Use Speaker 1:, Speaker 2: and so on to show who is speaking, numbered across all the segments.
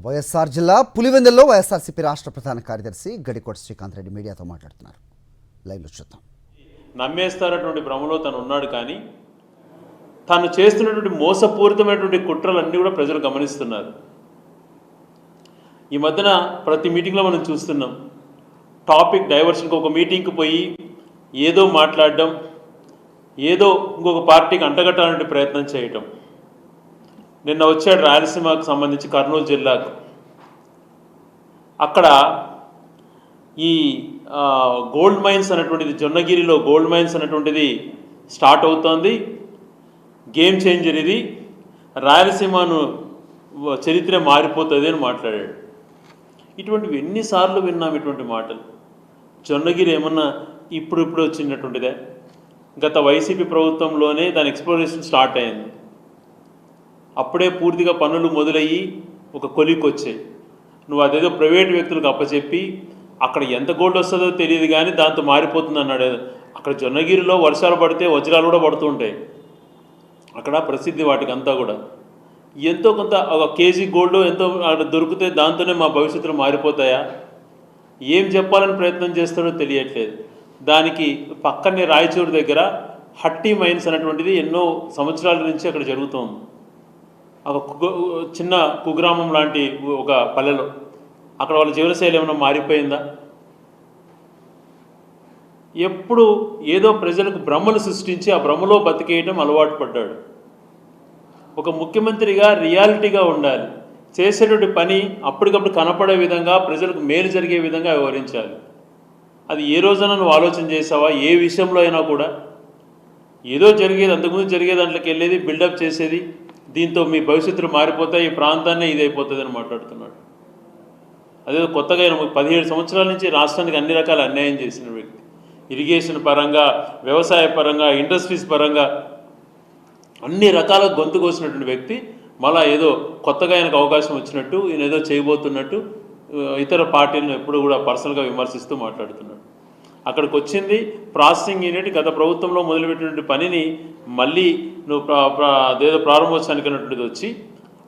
Speaker 1: వైఎస్ఆర్ జిల్లా పులివెందుల్లో వైఎస్ఆర్సీపీ రాష్ట్ర ప్రధాన కార్యదర్శి గడికోట శ్రీకాంత్ రెడ్డి మీడియాతో మాట్లాడుతున్నారు. లైవ్లో చూద్దాం.
Speaker 2: నమ్మేస్తారటువంటి భ్రమలో తను ఉన్నాడు, కానీ తను చేస్తున్నటువంటి మోసపూరితమైనటువంటి కుట్రలన్నీ కూడా ప్రజలు గమనిస్తున్నారు. ఈ మధ్యన ప్రతి మీటింగ్లో మనం చూస్తున్నాం, టాపిక్ డైవర్షన్కి ఒక మీటింగ్కి పోయి ఏదో మాట్లాడడం, ఏదో ఇంకొక పార్టీకి అంటగట్టాలంటే ప్రయత్నం చేయటం. నిన్న వచ్చాడు రాయలసీమకు సంబంధించి కర్నూలు జిల్లాకు. అక్కడ ఈ గోల్డ్ మైన్స్ అనేటువంటిది, జొన్నగిరిలో గోల్డ్ మైన్స్ అనేటువంటిది స్టార్ట్ అవుతోంది. గేమ్ చేంజర్ ఇది, రాయలసీమను చరిత్ర మారిపోతుంది అని మాట్లాడాడు. ఇటువంటివి ఎన్నిసార్లు విన్నాం ఇటువంటి మాటలు. జొన్నగిరి ఏమన్నా ఇప్పుడు వచ్చినటువంటిదే? గత వైసీపీ ప్రభుత్వంలోనే దాని ఎక్స్ప్లోరేషన్ స్టార్ట్ అయింది. అప్పుడే పూర్తిగా పనులు మొదలయ్యి ఒక కొలికి వచ్చాయి. నువ్వు అదేదో ప్రైవేట్ వ్యక్తులకు అప్పచెప్పి అక్కడ ఎంత గోల్డ్ వస్తుందో తెలియదు, కానీ దాంతో మారిపోతుంది అన్నాడు. అక్కడ జొన్నగిరిలో వర్షాలు పడితే వజ్రాలు కూడా పడుతూ ఉంటాయి. అక్కడ ప్రసిద్ధి వాటికి అంతా కూడా. ఎంతో కొంత ఒక కేజీ గోల్డ్ ఎంతో దొరికితే దాంతోనే మా భవిష్యత్తులో మారిపోతాయా? ఏం చెప్పాలని ప్రయత్నం చేస్తాడో తెలియట్లేదు. దానికి పక్కనే రాయచూరు దగ్గర హట్టి మైన్స్ అనేటువంటిది ఎన్నో సంవత్సరాల నుంచి అక్కడ జరుగుతోంది. ఒక చిన్న కుగ్రామం లాంటి ఒక పల్లెలో. అక్కడ వాళ్ళ జీవనశైలి ఏమైనా మారిపోయిందా? ఎప్పుడు ఏదో ప్రజలకు భ్రమలు సృష్టించి ఆ భ్రమలో బతికేయటం అలవాటు పడ్డాడు. ఒక ముఖ్యమంత్రిగా రియాలిటీగా ఉండాలి. చేసేటువంటి పని అప్పటికప్పుడు కనపడే విధంగా, ప్రజలకు మేలు జరిగే విధంగా వివరించాలి. అది ఏ రోజున నువ్వు ఆలోచన చేసావా? ఏ విషయంలో అయినా కూడా ఏదో జరిగేది, అంతకుముందు జరిగే దాంట్లోకి వెళ్ళేది, బిల్డప్ చేసేది, దీంతో మీ భవిష్యత్తులు మారిపోతాయి, ఈ ప్రాంతాన్నే ఇది అయిపోతుంది అని మాట్లాడుతున్నాడు. అదేదో కొత్తగా 17 సంవత్సరాల నుంచి రాష్ట్రానికి అన్ని రకాల అన్యాయం చేసిన వ్యక్తి. ఇరిగేషన్ పరంగా, వ్యవసాయ పరంగా, ఇండస్ట్రీస్ పరంగా అన్ని రకాల గొంతు కోసినటువంటి వ్యక్తి మళ్ళా ఏదో కొత్తగా ఆయనకు అవకాశం వచ్చినట్టు, ఈయన ఏదో చేయబోతున్నట్టు ఇతర పార్టీలను ఎప్పుడు కూడా పర్సనల్గా విమర్శిస్తూ మాట్లాడుతున్నాడు. అక్కడికి వచ్చింది ప్రాసెసింగ్ యూనిట్. గత ప్రభుత్వంలో మొదలుపెట్టినటువంటి పనిని మళ్ళీ నువ్వు అదేదో ప్రారంభోత్సవానికి అన్నటువంటిది వచ్చి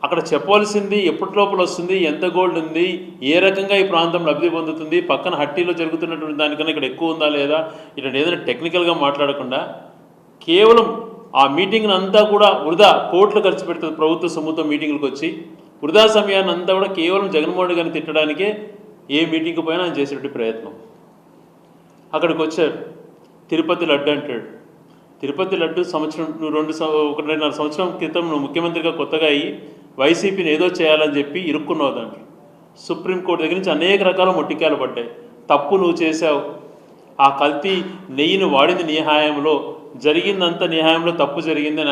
Speaker 2: అక్కడ చెప్పవలసింది ఎప్పటి లోపల వస్తుంది, ఎంత గోల్డ్ ఉంది, ఏ రకంగా ఈ ప్రాంతం లబ్ధి పొందుతుంది, పక్కన హట్టీలో జరుగుతున్నటువంటి దానికన్నా ఇక్కడ ఎక్కువ ఉందా లేదా, ఇట్లా ఏదైనా టెక్నికల్గా మాట్లాడకుండా కేవలం ఆ మీటింగ్ని అంతా కూడా వృధా, కోట్లు ఖర్చు పెడుతుంది ప్రభుత్వ సొమ్ముతో మీటింగ్లకు వచ్చి, వృధా సమయాన్ని అంతా కూడా కేవలం జగన్మోహన్ రెడ్డి గారిని తిట్టడానికే ఏ మీటింగ్కి పోయినా ఆయన చేసేటువంటి ప్రయత్నం. అక్కడికి వచ్చాడు, తిరుపతి లడ్డు అంటాడు. తిరుపతి లడ్డు సంవత్సరం, నువ్వు 1.5 సంవత్సరం క్రితం నువ్వు ముఖ్యమంత్రిగా కొత్తగా అయ్యి వైసీపీని ఏదో చేయాలని చెప్పి ఇరుక్కున్నావు దాంట్లో. సుప్రీంకోర్టు దగ్గర నుంచి అనేక రకాల మొట్టికాయలు పడ్డాయి. తప్పు నువ్వు చేశావు. ఆ కల్తీ నెయ్యిని వాడింది నీ హయాంలో, జరిగిందంతా నీ హయాంలో తప్పు జరిగింది అని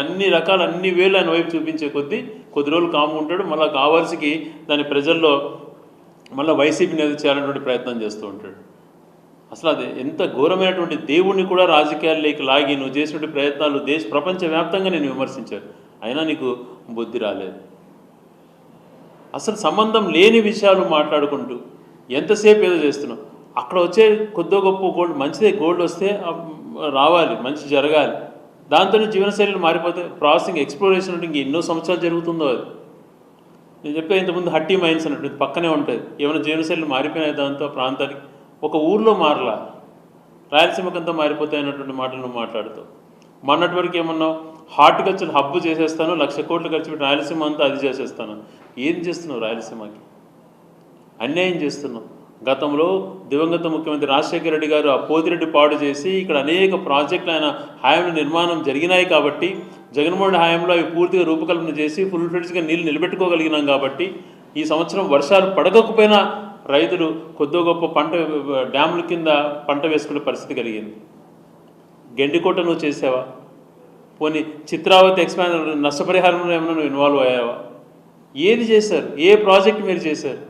Speaker 2: అన్ని వేలు ఆయన వైపు చూపించే కొద్దీ కొద్ది రోజులు కాము ఉంటాడు. మళ్ళీ కావాల్సికి దాని ప్రజల్లో మళ్ళీ వైసీపీని ఏదో చేయాలన్నటువంటి ప్రయత్నం చేస్తూ ఉంటాడు. అసలు అది ఎంత ఘోరమైనటువంటి, దేవుణ్ణి కూడా రాజకీయాల్లోకి లాగి నువ్వు చేసినటువంటి ప్రయత్నాలు ప్రపంచవ్యాప్తంగా నేను విమర్శించాను. అయినా నీకు బుద్ధి రాలేదు. అసలు సంబంధం లేని విషయాలు మాట్లాడుకుంటూ ఎంతసేపు ఏదో చేస్తున్నావు. అక్కడ వచ్చే కొద్దో గొప్ప గోల్డ్, మంచిదే, గోల్డ్ వస్తే రావాలి, మంచి జరగాలి, దాంతో జీవనశైలిని మారిపోతే ప్రాసెసింగ్ ఎక్స్ప్లోరేషన్ అంటే ఇంక ఎన్నో సంవత్సరాలు జరుగుతుందో. అది నేను చెప్పే ఇంతకుముందు హట్టి మైన్స్ అన్నట్టు పక్కనే ఉంటుంది. ఏమైనా జీవనశైలిని మారిపోయినాయి దాంతో ప్రాంతానికి? ఒక ఊర్లో మారలా, రాయలసీమకంతా మారిపోతాయి అన్నటువంటి మాటలు నువ్వు మాట్లాడుతావు. మొన్నటి వరకు ఏమన్నావు, హార్టికల్చర్ హబ్ చేసేస్తాను, 1,00,000 కోట్లు ఖర్చు పెట్టి రాయలసీమ అంతా అది చేసేస్తాను. ఏం చేస్తున్నావు? రాయలసీమకి అన్యాయం చేస్తున్నావు. గతంలో దివంగత ముఖ్యమంత్రి రాజశేఖర రెడ్డి గారు ఆ పోతిరెడ్డి పాడు చేసి ఇక్కడ అనేక ప్రాజెక్టులు ఆయన హయాంలో నిర్మాణం జరిగినాయి కాబట్టి, జగన్మోహన్ రెడ్డి హయాంలో అవి పూర్తిగా రూపకల్పన చేసి ఫుల్ ఫ్లెడ్జ్గా నీళ్ళు నిలబెట్టుకోగలిగినాం కాబట్టి ఈ సంవత్సరం వర్షాలు పడకపోయినా రైతులు కొద్దో గొప్ప పంట, డ్యాముల కింద పంట వేసుకునే పరిస్థితి కలిగింది. గెండికోట నువ్వు చేసావా? పోనీ చిత్రావతి ఎక్స్పాండ్ నష్టపరిహారంలో ఏమైనా నువ్వు ఇన్వాల్వ్ అయ్యావా? ఏది చేశారు? ఏ ప్రాజెక్ట్ మీరు చేశారు?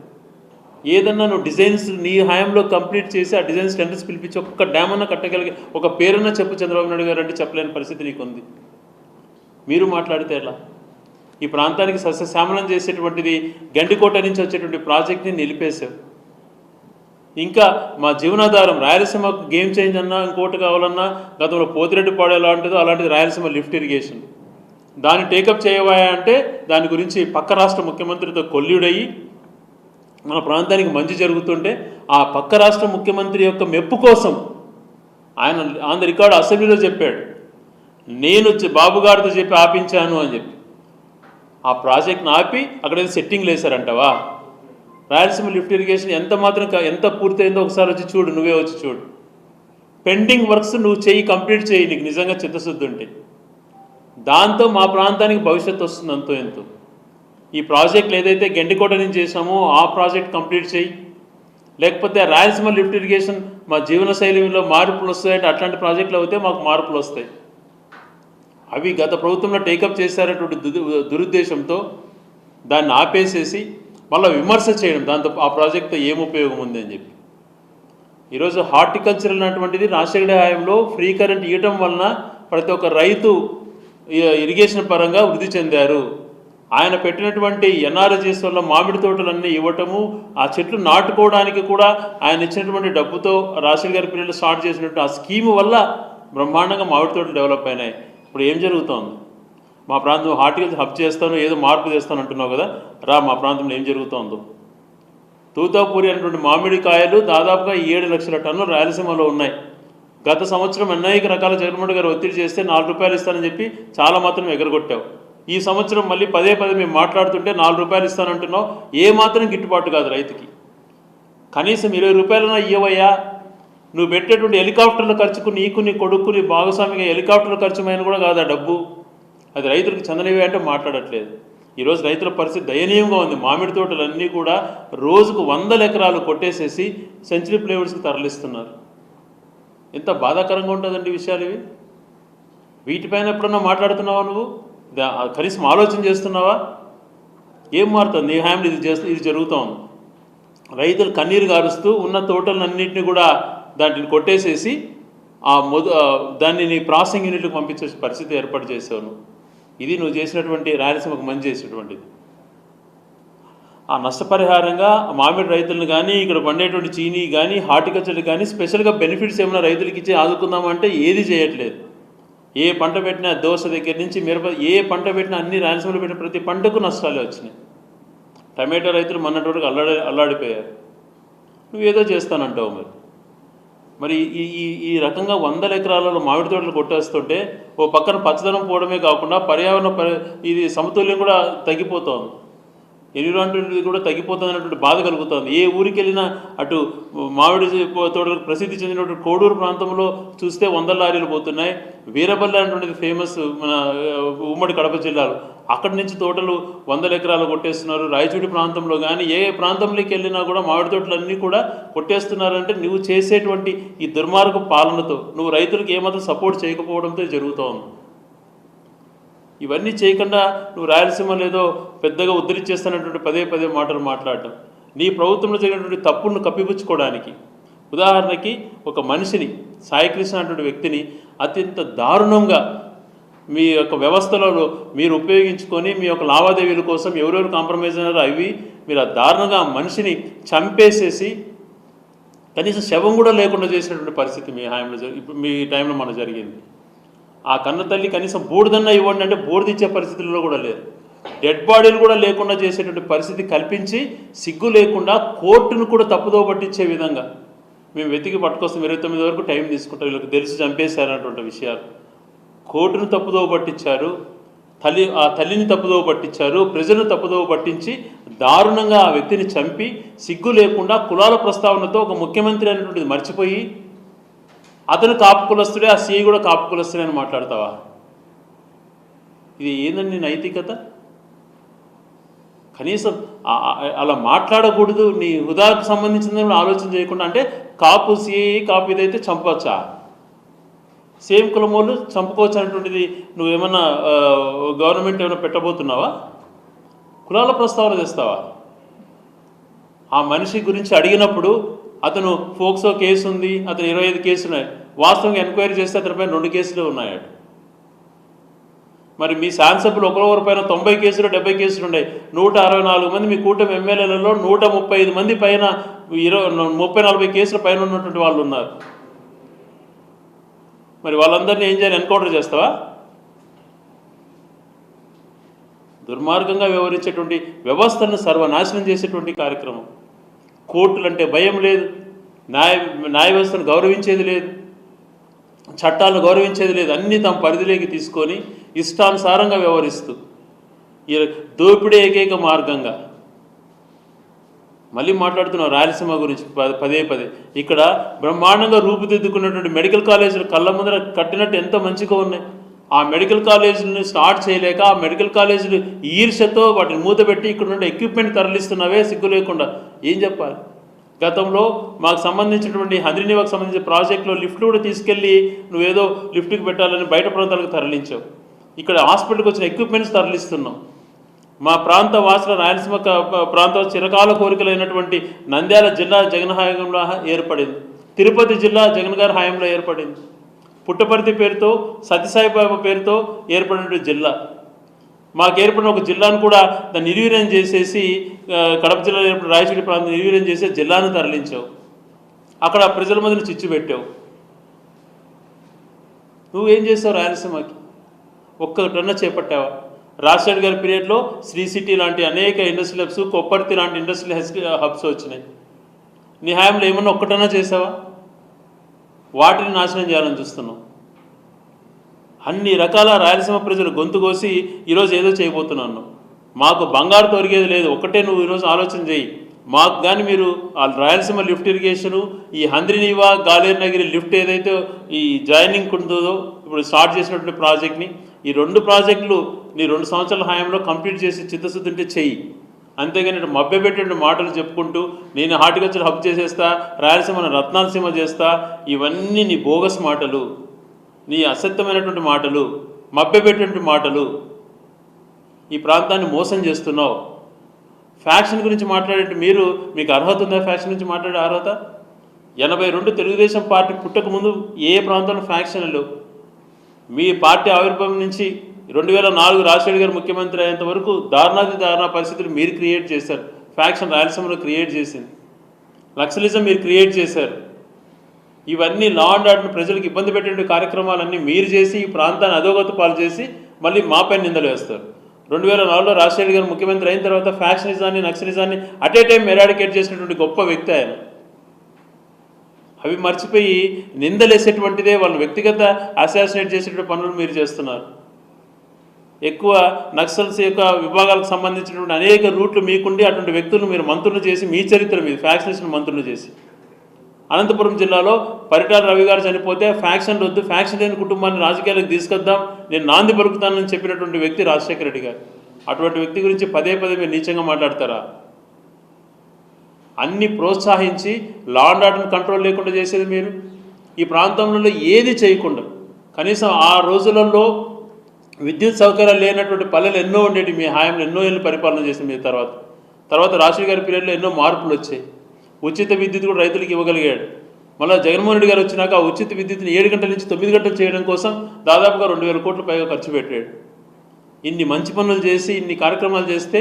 Speaker 2: ఏదన్నా నువ్వు డిజైన్స్ నీ హయాంలో కంప్లీట్ చేసి ఆ డిజైన్స్ టెండర్స్ పిలిపించి ఒక్క డ్యామ్ అన్నా కట్టగలిగే ఒక పేరున్నా చెప్పు చంద్రబాబు నాయుడు గారు అంటే చెప్పలేని పరిస్థితి నీకుంది. మీరు మాట్లాడితే ఎలా? ఈ ప్రాంతానికి సస్యశ్యామలం చేసేటువంటిది గండికోట నుంచి వచ్చేటువంటి ప్రాజెక్ట్ని నిలిపేశావు. ఇంకా మా జీవనాధారం రాయలసీమకు గేమ్ చేంజ్ అన్నా, ఇంకోటి కావాలన్నా, గతంలో పోతిరెడ్డి పాడు ఎలా ఉంటుందో అలాంటిది రాయలసీమ లిఫ్ట్ ఇరిగేషన్. దాన్ని టేకప్ చేయవా అంటే దాని గురించి పక్క రాష్ట్ర ముఖ్యమంత్రితో కొల్లుడయ్యి మన ప్రాంతానికి మంచి జరుగుతుంటే ఆ పక్క రాష్ట్ర ముఖ్యమంత్రి యొక్క మెప్పు కోసం ఆయన ఆన్ ద రికార్డు అసెంబ్లీలో చెప్పాడు, నేను బాబు గారితో చెప్పి ఆపించాను అని చెప్పి. ఆ ప్రాజెక్ట్ని ఆపి అక్కడైతే సెట్టింగ్లు వేశారంటవా? రాయలసీమ లిఫ్ట్ ఇరిగేషన్ ఎంత పూర్తయిందో ఒకసారి వచ్చి చూడు, నువ్వే వచ్చి చూడు. పెండింగ్ వర్క్స్ నువ్వు కంప్లీట్ చేయి, నీకు నిజంగా చిత్తశుద్ధి ఉంటే. దాంతో మా ప్రాంతానికి భవిష్యత్తు వస్తుంది అంతో ఎంతో. ఈ ప్రాజెక్టులు ఏదైతే గెండికోట నుంచి చేసామో ఆ ప్రాజెక్ట్ కంప్లీట్ చేయి, లేకపోతే రాయలసీమ లిఫ్ట్ ఇరిగేషన్ మా జీవన శైలిలో మార్పులు వస్తాయంటే అట్లాంటి ప్రాజెక్టులు అయితే మాకు మార్పులు వస్తాయి. అవి గత ప్రభుత్వంలో టేకప్ చేశారటువంటి దురుద్దేశంతో దాన్ని ఆపేసేసి మళ్ళీ విమర్శ చేయడం, దాంతో ఆ ప్రాజెక్ట్తో ఏం ఉపయోగం ఉంది అని చెప్పి. ఈరోజు హార్టికల్చర్ అన్నటువంటిది రాజశేఖర హయాంలో ఫ్రీ కరెంట్ ఇవ్వటం వలన ప్రతి ఒక్క రైతు ఇరిగేషన్ పరంగా వృద్ధి చెందారు. ఆయన పెట్టినటువంటి ఎన్ఆర్జీఎస్ వల్ల మామిడి తోటలన్నీ ఇవ్వటము, ఆ చెట్లు నాటుకోవడానికి కూడా ఆయన ఇచ్చినటువంటి డబ్బుతో రాజశేఖర గారి పీరియడ్లో స్టార్ట్ చేసినట్టు ఆ స్కీము వల్ల బ్రహ్మాండంగా మామిడి తోటలు డెవలప్ అయినాయి. ఇప్పుడు ఏం జరుగుతోంది? మా ప్రాంతం హార్టికల్చర్ హబ్ చేస్తాను, ఏదో మార్పు చేస్తాను అంటున్నావు కదా, రా మా ప్రాంతంలో ఏం జరుగుతోందో. తూతాపూరి అనేటువంటి మామిడికాయలు దాదాపుగా 7 లక్షల టన్నులు రాయలసీమలో ఉన్నాయి. గత సంవత్సరం అనేక రకాల జగన్మోహన్ గారు ఒత్తిడి చేస్తే 4 రూపాయలు ఇస్తానని చెప్పి చాలా మాత్రం ఎగరగొట్టావు. ఈ సంవత్సరం మళ్ళీ పదే మేము మాట్లాడుతుంటే 4 రూపాయలు ఇస్తానంటున్నావు. ఏ మాత్రం గిట్టుబాటు కాదు రైతుకి. కనీసం 20 రూపాయలన్నా ఇవ్వయ్యా. నువ్వు పెట్టేటువంటి హెలికాప్టర్ల ఖర్చుకు నీకు నీ కొడుకు నీ భాగస్వామిగా హెలికాప్టర్ల ఖర్చు అయిన కూడా కాదు ఆ డబ్బు. అది రైతులకు చెందనివే అంటే మాట్లాడట్లేదు. ఈరోజు రైతుల పరిస్థితి దయనీయంగా ఉంది. మామిడి తోటలన్నీ కూడా రోజుకు 100 ఎకరాలు కొట్టేసేసి సెంచరీ ప్లేవుడ్స్కి తరలిస్తున్నారు. ఎంత బాధాకరంగా ఉంటుందండి విషయాలు ఇవి. వీటిపైన ఎప్పుడన్నా మాట్లాడుతున్నావా నువ్వు? కనీసం ఆలోచన చేస్తున్నావా? ఏం మారుతుంది? నీ హ్యాండ్ ఇది జరుగుతూ ఉంది. రైతులు కన్నీరు గారుస్తూ ఉన్న తోటలన్నింటినీ కూడా దాంట్లో కొట్టేసేసి దాన్ని నీ ప్రాసెసింగ్ యూనిట్లకు పంపించే పరిస్థితి ఏర్పాటు చేసావు. ఇది నువ్వు చేసినటువంటి రాయలసీమకు మంచి చేసినటువంటిది. ఆ నష్టపరిహారంగా మామిడి రైతులను కానీ ఇక్కడ పండేటువంటి చీనీ కానీ హార్టికల్చర్ కానీ స్పెషల్గా బెనిఫిట్స్ ఏమైనా రైతులకి ఇచ్చి ఆదుకుందామంటే ఏది చేయట్లేదు. ఏ పంట పెట్టినా దోస దగ్గర నుంచి మిరప ఏ పంట పెట్టినా అన్ని రాయలసీమలో పెట్టిన ప్రతి పంటకు నష్టాలే వచ్చినాయి. టమాటో రైతులు మొన్నటి అల్లాడిపోయారు. నువ్వేదో చేస్తానంటావు. మరి ఈ రకంగా 100 ఎకరాలలో మామిడి తోటలు కొట్టేస్తుంటే ఓ పక్కన పచ్చదనం పోవడమే కాకుండా ఇది సమతుల్యం కూడా తగ్గిపోతుంది. ఎన్విరాన్మెంట్ కూడా తగ్గిపోతుంది అన్నటువంటి బాధ కలుగుతుంది. ఏ ఊరికి వెళ్ళినా అటు మామిడి తోటలకు ప్రసిద్ధి చెందినటువంటి కోడూరు ప్రాంతంలో చూస్తే 100 లారీలు పోతున్నాయి. వీరబల్లి అనేటువంటిది ఫేమస్ మన ఉమ్మడి కడప జిల్లాలో. అక్కడి నుంచి తోటలు 100 ఎకరాలు కొట్టేస్తున్నారు. రాయచూడి ప్రాంతంలో కానీ ఏ ప్రాంతంలోకి వెళ్ళినా కూడా మామిడి తోటలన్నీ కూడా కొట్టేస్తున్నారంటే నువ్వు చేసేటువంటి ఈ దుర్మార్గ పాలనతో నువ్వు రైతులకు ఏమాత్రం సపోర్ట్ చేయకపోవడంతో జరుగుతోంది. ఇవన్నీ చేయకుండా నువ్వు రాయలసీమలో ఏదో పెద్దగా ఉద్ధరించేస్తున్నటువంటి పదే మాటలు మాట్లాడటం నీ ప్రభుత్వంలో జరిగినటువంటి తప్పులను కప్పిపుచ్చుకోవడానికి. ఉదాహరణకి ఒక మనిషిని సాయికృష్ణ అనేటువంటి వ్యక్తిని అత్యంత దారుణంగా మీ యొక్క వ్యవస్థలలో మీరు ఉపయోగించుకొని మీ యొక్క లావాదేవీల కోసం ఎవరెవరు కాంప్రమైజ్ అయినారో అవి మీరు ఆ దారుణంగా మనిషిని చంపేసేసి కనీసం శవం కూడా లేకుండా చేసినటువంటి పరిస్థితి మీ హాయంలో ఇప్పుడు మీ టైంలో మనకు జరిగింది. ఆ కన్న తల్లి కనీసం బూడిదన్నా ఇవ్వండి అంటే బూడిదిచ్చే పరిస్థితుల్లో కూడా లేదు. డెడ్ బాడీలు కూడా లేకుండా చేసేటువంటి పరిస్థితి కల్పించి సిగ్గు లేకుండా కోర్టును కూడా తప్పుదో పట్టించే విధంగా మేము వెతికి పట్టుకొస్తాం. 29 వరకు టైం తీసుకుంటాం. వీళ్ళకి తెలిసి చంపేశారన్నటువంటి విషయాలు కోర్టును తప్పుదో పట్టించారు. ఆ తల్లిని తప్పుదో పట్టించారు. ప్రజలను తప్పుదో పట్టించి దారుణంగా ఆ వ్యక్తిని చంపి సిగ్గు లేకుండా కులాల ప్రస్తావనతో ఒక ముఖ్యమంత్రి అనేటువంటిది మర్చిపోయి అతను కాపు కులస్తుడే, ఆ సీఐ కూడా కాపు కులస్తుడే అని మాట్లాడతావా? ఇది ఏందండి నైతికత? కనీసం అలా మాట్లాడకూడదు. నీ హుదాకు సంబంధించిందని ఆలోచన చేయకుండా అంటే కాపు సీఐ కాపు ఇదైతే చంపవచ్చా? సేమ్ కులం వాళ్ళు చంపుకోవచ్చు అనేటువంటిది నువ్వేమన్నా గవర్నమెంట్ ఏమైనా పెట్టబోతున్నావా? కులాల ప్రస్తావన తెస్తావా? ఆ మనిషి గురించి అడిగినప్పుడు అతను ఫోక్సో కేసు ఉంది, అతను 25 కేసులు ఉన్నాయి. వాస్తవంగా ఎంక్వైరీ చేస్తే అతనిపై 2 కేసులు ఉన్నాయట. మరి మీ శాసనసభ్యులు ఒకరి పైన 90 కేసులు 70 కేసులు ఉన్నాయి. 164 మంది మీ కూటమి ఎమ్మెల్యేలలో 135 మంది పైన 30-40 కేసుల పైన ఉన్నటువంటి వాళ్ళు ఉన్నారు. మరి వాళ్ళందరినీ ఏం చేయాలి? ఎన్కౌంటర్ చేస్తావా? దుర్మార్గంగా వ్యవహరించేటువంటి వ్యవస్థను సర్వనాశనం చేసేటువంటి కార్యక్రమం. కోర్టులు అంటే భయం లేదు, న్యాయ వ్యవస్థను గౌరవించేది లేదు, చట్టాలను గౌరవించేది లేదు. అన్నీ తమ పరిధిలోకి తీసుకొని ఇష్టానుసారంగా వ్యవహరిస్తూ ఈ దోపిడీ ఏకైక మార్గంగా మళ్ళీ మాట్లాడుతున్నాం రాయలసీమ గురించి పదే పదే. ఇక్కడ బ్రహ్మాండంగా రూపుదిద్దుకున్నటువంటి మెడికల్ కాలేజీలు కళ్ళ ముందర కట్టినట్టు ఎంత మంచిగా ఉన్నాయి. ఆ మెడికల్ కాలేజీలను స్టార్ట్ చేయలేక ఆ మెడికల్ కాలేజీలు ఈర్ష్యతో వాటిని మూతపెట్టి ఇక్కడ నుండి ఎక్విప్మెంట్ తరలిస్తున్నావే సిగ్గు లేకుండా. ఏం చెప్పాలి? గతంలో మాకు సంబంధించినటువంటి హంద్రీనివాకు సంబంధించిన ప్రాజెక్టులో లిఫ్ట్లు కూడా తీసుకెళ్ళి నువ్వేదో లిఫ్ట్కి పెట్టాలని బయట ప్రాంతాలకు తరలించావు. ఇక్కడ హాస్పిటల్కి వచ్చిన ఎక్విప్మెంట్స్ తరలిస్తున్నాం. మా ప్రాంత వాసుల రాయలసీమ ప్రాంతం చిరకాల కోరికలైనటువంటి నంద్యాల జిల్లా జగన్ హయాంలో ఏర్పడింది, తిరుపతి జిల్లా జగన్ గారి హయాంలో ఏర్పడింది, పుట్టపర్తి పేరుతో సత్యసాయిబాబా పేరుతో ఏర్పడినటువంటి జిల్లా. మాకు ఏర్పడిన ఒక జిల్లాను కూడా దాన్ని నిర్వీర్యం చేసేసి కడప జిల్లాలో ఏర్పడిన రాయచూడి ప్రాంతం నిర్వీర్యం చేసి జిల్లాను తరలించావు. అక్కడ ప్రజల మధ్యన చిచ్చు పెట్టావు. నువ్వేం చేసావు? రాయలసీమకి ఒక్కటన్నా చేపట్టావా? రాజశేఖర్ గారి పీరియడ్లో శ్రీ సిటీ లాంటి అనేక ఇండస్ట్రియల్ హబ్స్, కొప్పర్తి లాంటి ఇండస్ట్రియల్ హబ్స్ వచ్చినాయి. నీ హయాంలో ఏమన్నా ఒక్కటన్నా చేసావా? వాటిని నాశనం చేయాలని చూస్తున్నాం. అన్ని రకాల రాయలసీమ ప్రజలు గొంతు కోసి ఈరోజు ఏదో చేయబోతున్నాను. మాకు బంగారు తొరిగేది లేదు. ఒకటే నువ్వు ఈరోజు ఆలోచన చేయి. మాకు కానీ మీరు ఆ రాయలసీమ లిఫ్ట్ ఇరిగేషను, ఈ హంద్రీనివా గాలేరు నగిరి లిఫ్ట్ ఏదైతే ఈ జాయినింగ్ ఉంటుందో ఇప్పుడు స్టార్ట్ చేసినటువంటి ప్రాజెక్ట్ని, ఈ 2 ప్రాజెక్టులు నీ 2 సంవత్సరాల హయాంలో కంప్లీట్ చేసి చిత్తశుద్ధి ఉంటే చెయ్యి. అంతేగాని మభ్యపెట్టే మాటలు చెప్పుకుంటూ నేను హార్టికల్చర్ హబ్ చేసేస్తా, రాయలసీమను రత్నాలసీమ చేస్తా, ఇవన్నీ నీ బోగస్ మాటలు, నీ అసత్యమైనటువంటి మాటలు, మభ్యపెట్టే మాటలు. ఈ ప్రాంతాన్ని మోసం చేస్తున్నావు. ఫ్యాక్షన్ గురించి మాట్లాడే మీకు అర్హత ఉందా? ఫ్యాక్షన్ గురించి మాట్లాడే అర్హత? 82 తెలుగుదేశం పార్టీ పుట్టకముందు ఏ ప్రాంతంలో ఫ్యాక్షన్ లేవు. మీ పార్టీ ఆవిర్భావం నుంచి 2004 రాజశేఖర్ గారు ముఖ్యమంత్రి అయ్యేంత వరకు దారుణాది దారుణ పరిస్థితులు మీరు క్రియేట్ చేశారు. ఫ్యాక్షన్ రాయలసీమలో క్రియేట్ చేసింది, నక్సలిజం మీరు క్రియేట్ చేశారు. ఇవన్నీ లా అండ్ ఆర్డర్ని ప్రజలకు ఇబ్బంది పెట్టే కార్యక్రమాలన్నీ మీరు చేసి ఈ ప్రాంతాన్ని అధోగతి పాలు చేసి మళ్ళీ మాపై నిందలు వేస్తారు. 2004లో రాజశేఖర్ గారు ముఖ్యమంత్రి అయిన తర్వాత ఫ్యాక్షనిజాన్ని, నక్సలిజాన్ని అట్ ఏ టైం ఎరాడికేట్ చేసినటువంటి గొప్ప వ్యక్తి ఆయన. అవి మర్చిపోయి నిందలేసేటువంటిదే వాళ్ళు వ్యక్తిగత అసాసినేట్ చేసేటువంటి పనులు మీరు చేస్తున్నారు. ఎక్కువ నక్సల్స్ యొక్క విభాగాలకు సంబంధించినటువంటి అనేక రూట్లు మీకుండి అటువంటి వ్యక్తులను మీరు మంత్రులు చేసి మీ చరిత్ర మీద ఫ్యాక్షనిస్ట్ను మంత్రులు చేసి అనంతపురం జిల్లాలో పరిటాల రవి గారు చనిపోతే ఫ్యాక్షన్ వద్దు, ఫ్యాక్షన్ లేని కుటుంబాన్ని రాజకీయాలకు తీసుకొద్దాం, నేను నాంది పలుకుతానని చెప్పినటువంటి వ్యక్తి రాజశేఖర రెడ్డి గారు. అటువంటి వ్యక్తి గురించి పదే పదే మీరు నీచంగా మాట్లాడతారా? అన్ని ప్రోత్సహించి లా అండ్ ఆర్డర్ని కంట్రోల్ లేకుండా చేసేది మీరు. ఈ ప్రాంతంలో ఏది చేయకుండా కనీసం ఆ రోజులలో విద్యుత్ సౌకర్యాలు లేనటువంటి పల్లెలు ఎన్నో ఉండేవి. మీ హాయంలో ఎన్నో ఏళ్ళు పరిపాలన చేసిన మీ తర్వాత రాజశేఖర్ గారి పీరియడ్లో ఎన్నో మార్పులు వచ్చాయి. ఉచిత విద్యుత్ కూడా రైతులకు ఇవ్వగలిగాడు. మళ్ళీ జగన్మోహన్ రెడ్డి గారు వచ్చినాక ఆ ఉచిత విద్యుత్ని 7 గంటల నుంచి 9 గంటలు చేయడం కోసం దాదాపుగా 2000 కోట్ల పైగా ఖర్చు పెట్టాడు. ఇన్ని మంచి పనులు చేసి ఇన్ని కార్యక్రమాలు చేస్తే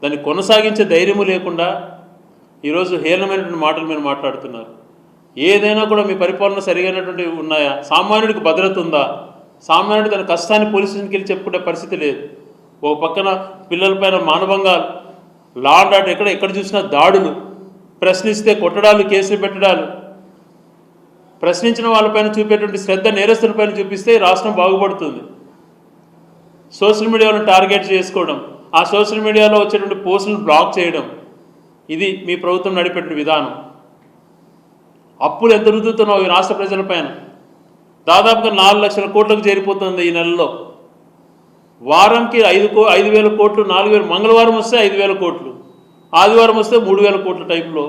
Speaker 2: దాన్ని కొనసాగించే ధైర్యము లేకుండా ఈరోజు హేళనమైనటువంటి మాటలు మీరు మాట్లాడుతున్నారు. ఏదైనా కూడా మీ పరిపాలన సరిగైనటువంటి ఉన్నాయా? సామాన్యుడికి భద్రత ఉందా? సామాన్యుడు తన కష్టాన్ని పోలీస్ స్టేషన్కి వెళ్ళి చెప్పుకునే పరిస్థితి లేదు. ఓ పక్కన పిల్లలపైన మానభంగాలు, లా అండ్ ఆర్డర్ ఎక్కడ చూసినా దాడులు, ప్రశ్నిస్తే కొట్టడాలు, కేసులు పెట్టడాలు, ప్రశ్నించిన వాళ్ళపైన చూపేటువంటి శ్రద్ధ నేరస్తులపైన చూపిస్తే రాష్ట్రం బాగుపడుతుంది. సోషల్ మీడియాలో టార్గెట్ చేసుకోవడం, ఆ సోషల్ మీడియాలో వచ్చేటువంటి పోస్టులను బ్లాక్ చేయడం, ఇది మీ ప్రభుత్వం నడిపే విధానం. అప్పులు ఎంత రుద్దుతున్నావు ఈ రాష్ట్ర ప్రజలపైన? దాదాపుగా 4 లక్షల కోట్లకు చేరిపోతుంది ఈ నెలలో. వారంకి 5,000 కోట్లు, 4,000, మంగళవారం వస్తే 5,000 కోట్లు, ఆదివారం వస్తే 3,000 కోట్ల టైప్లో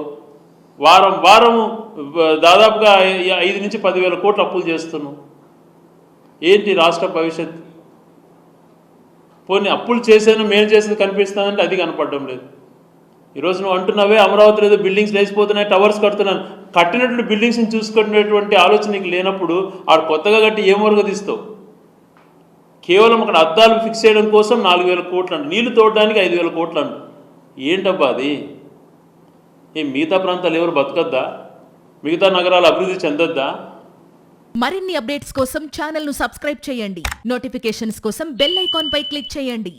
Speaker 2: వారము దాదాపుగా 5 నుంచి 10,000 కోట్లు అప్పులు చేస్తున్నాం. ఏంటి రాష్ట్ర భవిష్యత్తు? పోనీ అప్పులు చేసేది మేలు చేసేది కనిపిస్తుందంటే అది కనపడడం లేదు. ఈరోజు నువ్వు అంటున్నావే అమరావతి లేదు, బిల్డింగ్స్ లేచిపోతున్నాయి, టవర్స్ కడుతున్నాను. కట్టినటువంటి బిల్డింగ్స్ని చూసుకునేటువంటి ఆలోచన నీకు లేనప్పుడు ఆడు కొత్తగా కట్టి ఏం వరకు తీస్తావు? కేవలం అక్కడ అద్దాలు ఫిక్స్ చేయడం కోసం 4,000 కోట్లు అంట, నీళ్లు తోడడానికి 5,000 కోట్లు అంట. ఏంటబ్బా అది? మిగతా ప్రాంతాలు ఎవరు బతకద్దా? మిగతా నగరాలు అభివృద్ధి చెందొద్దా?
Speaker 3: మరిన్ని అప్డేట్స్ కోసం ఛానల్ను సబ్స్క్రైబ్ చేయండి. నోటిఫికేషన్స్ కోసం బెల్ ఐకాన్ పై క్లిక్ చేయండి.